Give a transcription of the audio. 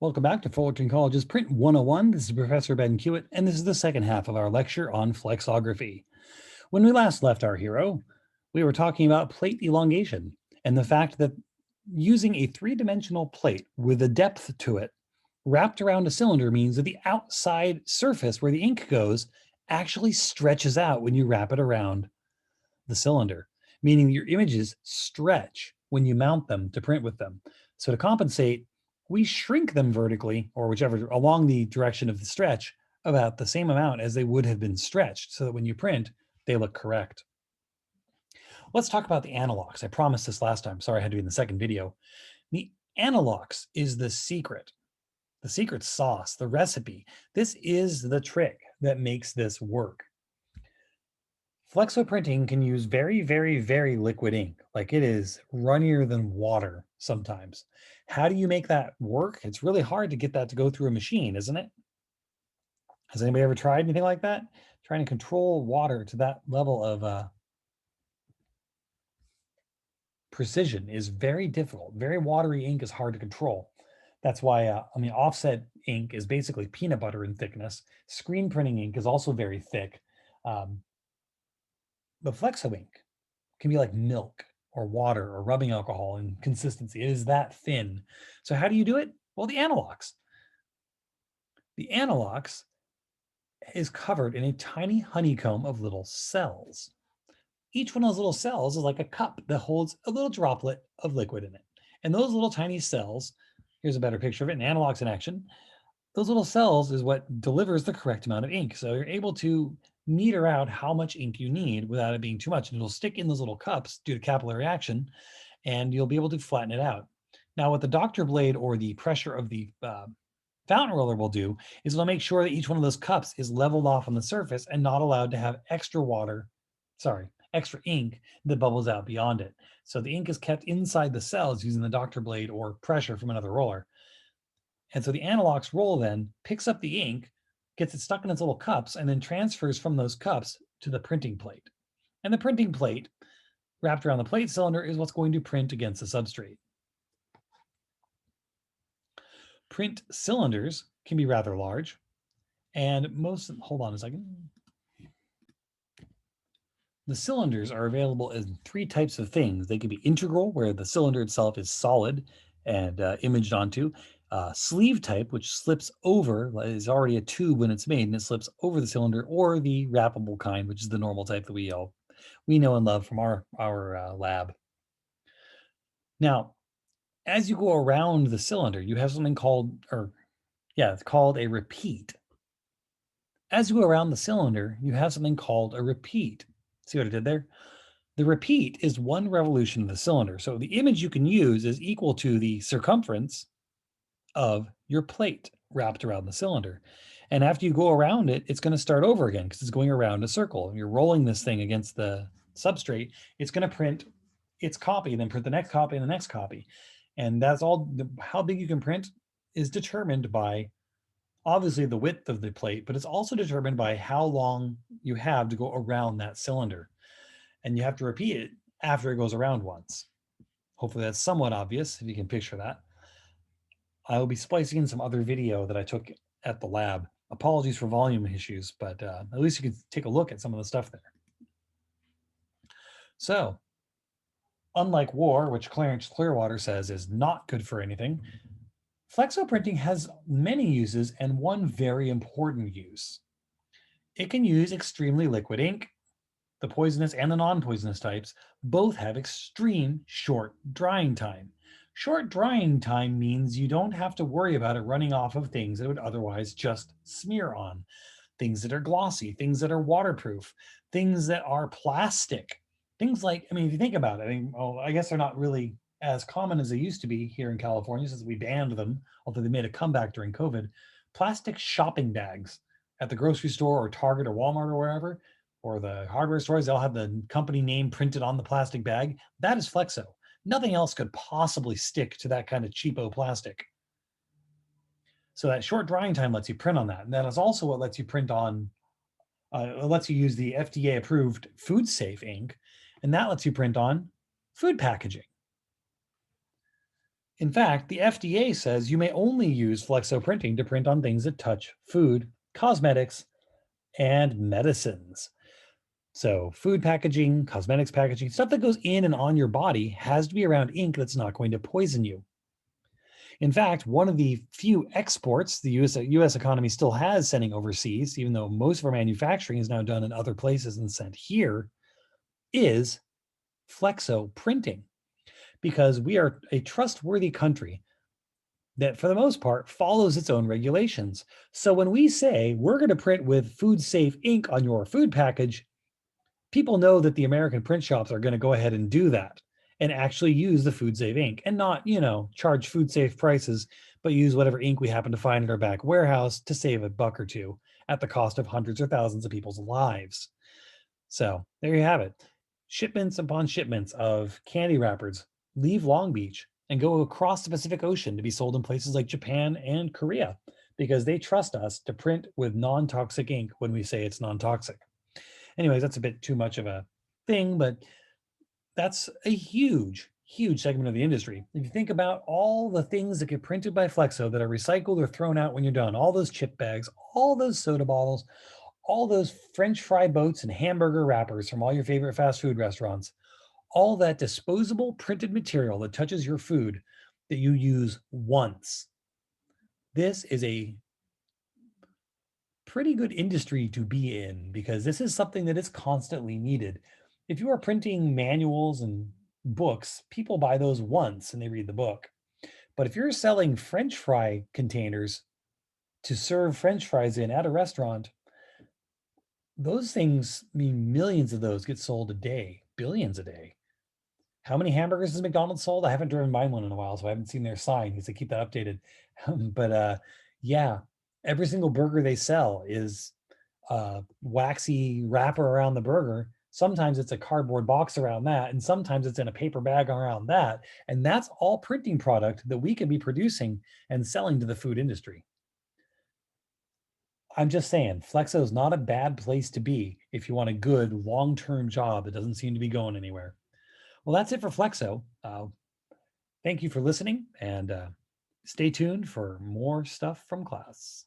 Welcome back to Fullerton College's Print 101. This is Professor Ben Hewitt, and this is the second half of our lecture on flexography. When we last left our hero, we were talking about plate elongation and the fact that using a three-dimensional plate with a depth to it wrapped around a cylinder means that the outside surface where the ink goes actually stretches out when you wrap it around the cylinder, meaning your images stretch when you mount them to print with them. So to compensate, we shrink them vertically, or whichever, along the direction of the stretch, about the same amount as they would have been stretched, so that when you print, they look correct. Let's talk about the anilox. I promised this last time. Sorry, I had to be in the second video. The anilox is the secret sauce, the recipe. This is the trick that makes this work. Flexo printing can use very, very, very liquid ink. Like it is runnier than water sometimes. How do you make that work? It's really hard to get that to go through a machine, isn't it? Has anybody ever tried anything like that? Trying to control water to that level of precision is very difficult. Very watery ink is hard to control. That's why, offset ink is basically peanut butter in thickness. Screen printing ink is also very thick. The Flexo ink can be like milk or water or rubbing alcohol in consistency. It is that thin. So how do you do it? Well, the anilox. The anilox is covered in a tiny honeycomb of little cells. Each one of those little cells is like a cup that holds a little droplet of liquid in it. And those little tiny cells, here's a better picture of it, an anilox in action. Those little cells is what delivers the correct amount of ink. So you're able to meter out how much ink you need without it being too much. And it'll stick in those little cups due to capillary action, and you'll be able to flatten it out. Now, what the doctor blade or the pressure of the fountain roller will do is it'll make sure that each one of those cups is leveled off on the surface and not allowed to have extra ink that bubbles out beyond it. So the ink is kept inside the cells using the doctor blade or pressure from another roller. And so the anilox roll then picks up the ink, gets it stuck in its little cups, and then transfers from those cups to the printing plate. And the printing plate wrapped around the plate cylinder is what's going to print against the substrate. Print cylinders can be rather large, and hold on a second. The cylinders are available in three types of things. They can be integral, where the cylinder itself is solid and imaged onto. Sleeve type, which slips over, is already a tube when it's made, and it slips over the cylinder, or the wrappable kind, which is the normal type that we know and love from our lab. Now, as you go around the cylinder, you have something called, it's called a repeat. As you go around the cylinder, you have something called a repeat. See what I did there? The repeat is one revolution of the cylinder. So the image you can use is equal to the circumference of your plate wrapped around the cylinder. And after you go around it, it's going to start over again because it's going around a circle. If you're rolling this thing against the substrate, it's going to print its copy, then print the next copy and the next copy. And that's all. How big you can print is determined by obviously the width of the plate, but it's also determined by how long you have to go around that cylinder. And you have to repeat it after it goes around once. Hopefully that's somewhat obvious if you can picture that. I will be splicing in some other video that I took at the lab. Apologies for volume issues, but at least you can take a look at some of the stuff there. So, unlike war, which Clarence Clearwater says is not good for anything, Flexo printing has many uses and one very important use. It can use extremely liquid ink. The poisonous and the non-poisonous types both have extreme short drying time. Short drying time means you don't have to worry about it running off of things that it would otherwise just smear on. Things that are glossy, things that are waterproof, things that are plastic. Things like, if you think about it, I guess they're not really as common as they used to be here in California since we banned them, although they made a comeback during COVID. Plastic shopping bags at the grocery store or Target or Walmart or wherever, or the hardware stores, they'll have the company name printed on the plastic bag. That is Flexo. Nothing else could possibly stick to that kind of cheapo plastic. So that short drying time lets you print on that. And that is also what lets you print on, it lets you use the FDA approved food safe ink. And that lets you print on food packaging. In fact, the FDA says you may only use flexo printing to print on things that touch food, cosmetics, and medicines. So, food packaging, cosmetics packaging, stuff that goes in and on your body has to be around ink that's not going to poison you. In fact, one of the few exports the US economy still has sending overseas, even though most of our manufacturing is now done in other places and sent here, is flexo printing, because we are a trustworthy country that, for the most part, follows its own regulations. So when we say we're going to print with food safe ink on your food package, people know that the American print shops are going to go ahead and do that and actually use the food safe ink and not, charge food safe prices, but use whatever ink we happen to find in our back warehouse to save a buck or two at the cost of hundreds or thousands of people's lives. So there you have it. Shipments upon shipments of candy wrappers leave Long Beach and go across the Pacific Ocean to be sold in places like Japan and Korea because they trust us to print with non toxic ink when we say it's non toxic. Anyways, that's a bit too much of a thing, but that's a huge, huge segment of the industry. If you think about all the things that get printed by Flexo that are recycled or thrown out when you're done, all those chip bags, all those soda bottles, all those French fry boats and hamburger wrappers from all your favorite fast food restaurants, all that disposable printed material that touches your food that you use once. This is a pretty good industry to be in because this is something that is constantly needed. If you are printing manuals and books, people buy those once and they read the book. But if you're selling French fry containers to serve French fries in at a restaurant, those things mean millions of those get sold a day, billions a day. How many hamburgers has McDonald's sold? I haven't driven by one in a while, so I haven't seen their sign because they keep that updated. But yeah, every single burger they sell is a waxy wrapper around the burger. Sometimes it's a cardboard box around that, and sometimes it's in a paper bag around that. And that's all printing product that we can be producing and selling to the food industry. I'm just saying, Flexo is not a bad place to be if you want a good long-term job that doesn't seem to be going anywhere. Well, that's it for Flexo. Thank you for listening, and stay tuned for more stuff from class.